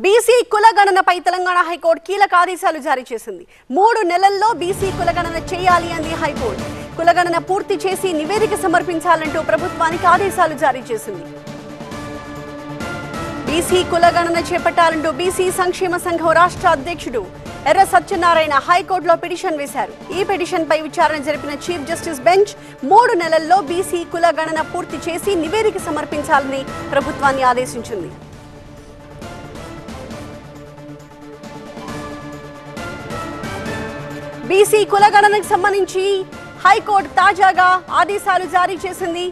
BC కులగణనపై Telangana high court కీలక ఆదేశాలు జారీ చేసింది. 3 నెలల్లో బీసీ కులగణన చేయాలి అంది హైకోర్టు. కులగణన పూర్తి చేసి నివేదిక సమర్పించాలంటూ ప్రభుత్వానికి ఆదేశాలు జారీ చేసింది. బీసీ కులగణన చేపట్టాలంటూ బీసీ సంక్షేమ సంఘం రాష్ట్ర అధ్యక్షుడు ఎర్ర సత్యనారాయణ హైకోర్టులో పిటిషన్ వేశారు. ఈ పిటిషన్ పై విచారణ జరిపిన చీఫ్ జస్టిస్ బెంచ్ 3 నెలల్లో బీసీ కులగణన పూర్తి చేసి నివేదిక సమర్పించాలని ప్రభుత్వాన్ని ఆదేశించింది. బీసీ కులగణనకు సంబంధించి హైకోర్టు తాజాగా ఆదేశాలు జారీ చేసింది.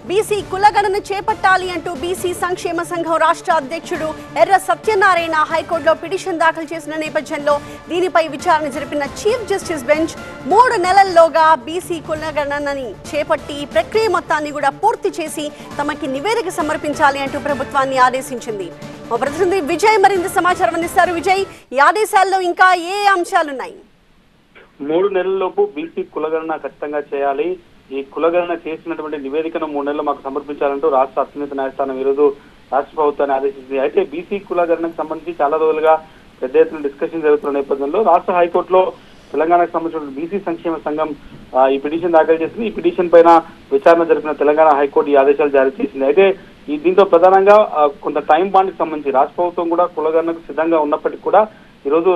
బీసీ కులగణన చేపట్టాలి అంటూ బీసీ సంక్షేమ సంఘం రాష్ట్ర అధ్యక్షుడు ఎర్ర సత్యనారాయణ హైకోర్టులో పిటిషన్ దాఖలు చేసిన నేపథ్యంలో దీనిపై విచారణ జరిపిన చీఫ్ జస్టిస్ బెంచ్ 3 నెలల్లోగా బీసీ కులగణనని చేపట్టి ప్రక్రియ మొత్తాన్ని కూడా పూర్తి చేసి తమకి నివేదిక సమర్పించాలి అంటూ ప్రభుత్వాన్ని ఆదేశించింది. మా ప్రతినిధి విజయ్ మరింత సమాచారం అందిస్తారు. విజయ్, ఈ ఆదేశాల్లో ఇంకా ఏ అంశాలున్నాయి? 3 నెలల్లోపు బీసీ కులగణన ఖచ్చితంగా చేయాలి. ఈ కులగణన చేసినటువంటి నివేదికను 3 నెలలు మాకు సమర్పించాలంటూ రాష్ట్ర అత్యున్నత న్యాయస్థానం ఈరోజు రాష్ట్ర ప్రభుత్వాన్ని ఆదేశించింది. అయితే బీసీ కులగణనకు సంబంధించి చాలా రోజులుగా పెద్ద ఎత్తున డిస్కషన్ జరుగుతున్న నేపథ్యంలో రాష్ట్ర హైకోర్టులో తెలంగాణకు సంబంధించిన బీసీ సంక్షేమ సంఘం ఈ పిటిషన్ దాఖలు చేసింది. ఈ పిటిషన్ పైన విచారణ జరిపిన తెలంగాణ హైకోర్టు ఈ ఆదేశాలు జారీ చేసింది. అయితే దీంతో ప్రధానంగా కొంత టైం బాండ్కి సంబంధించి రాష్ట్ర ప్రభుత్వం కూడా కులగణనకు సిద్ధంగా ఉన్నప్పటికీ కూడా ఈరోజు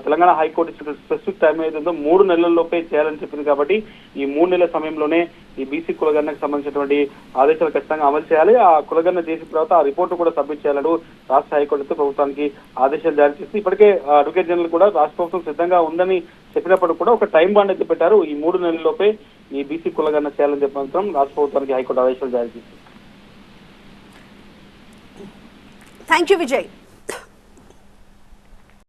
తెలంగాణ హైకోర్టు ఇచ్చిన స్పెసిఫిక్ టైం ఏదైతుందో 3 నెలల్లోపే చేయాలని చెప్పింది. కాబట్టి ఈ 3 నెలల సమయంలోనే ఈ బీసీ కులగణనకు సంబంధించినటువంటి ఆదేశాలు ఖచ్చితంగా అమలు చేయాలి. ఆ కులగణన చేసిన తర్వాత ఆ రిపోర్టు కూడా సబ్మిట్ చేయాలని రాష్ట్ర హైకోర్టు ప్రభుత్వానికి ఆదేశాలు జారీ చేసి ఇప్పటికే అడ్వకేట్ జనరల్ కూడా రాష్ట్ర ప్రభుత్వం సిద్ధంగా ఉందని చెప్పినప్పుడు కూడా ఒక టైం బాండ్ అయితే పెట్టారు. ఈ 3 నెలల్లోపే ఈ బీసీ కులగణన చేయాలని చెప్పిన రాష్ట్ర ప్రభుత్వానికి హైకోర్టు ఆదేశాలు జారీ చేసింది. Thank you Vijay.